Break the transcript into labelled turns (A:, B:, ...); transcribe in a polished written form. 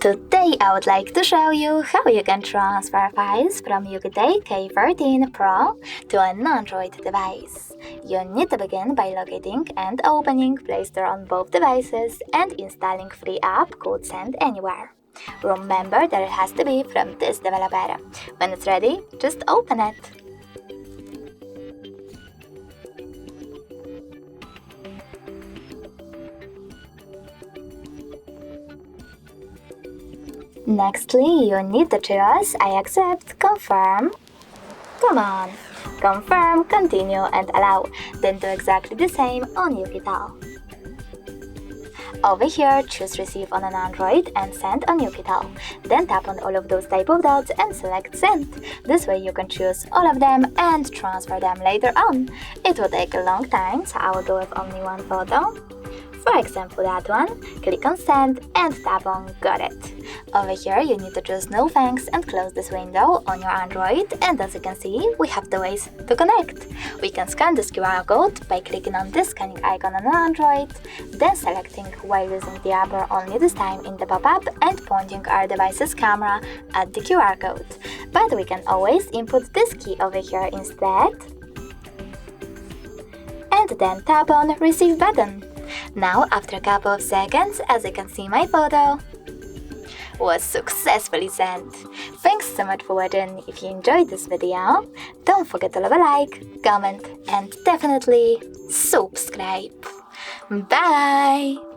A: Today I would like to show you how you can transfer files from Oukitel K13 Pro to an Android device. You need to begin by locating and opening Play Store on both devices and installing free app called Send Anywhere. Remember that it has to be from this developer. When it's ready, just open it. Nextly, you need to choose I accept, confirm. Come on. Confirm, continue and allow. Then do exactly the same on Oukitel. Over here, choose receive on an Android and send on Oukitel. Then tap on all of those type of dots and select send. This way you can choose all of them and transfer them later on. It will take a long time, so I will go with only one photo. For example, that one, click on send and tap on got it. Over here you need to choose no thanks and close this window on your Android, and as you can see, we have the ways to connect. We can scan this QR code by clicking on this scanning icon on an Android, then selecting while using the app or only this time in the pop-up and pointing our device's camera at the QR code. But we can always input this key over here instead and then tap on receive button. Now, after a couple of seconds, as you can see, my photo was successfully sent. Thanks so much for watching. If you enjoyed this video, don't forget to leave a like, comment and definitely subscribe. Bye!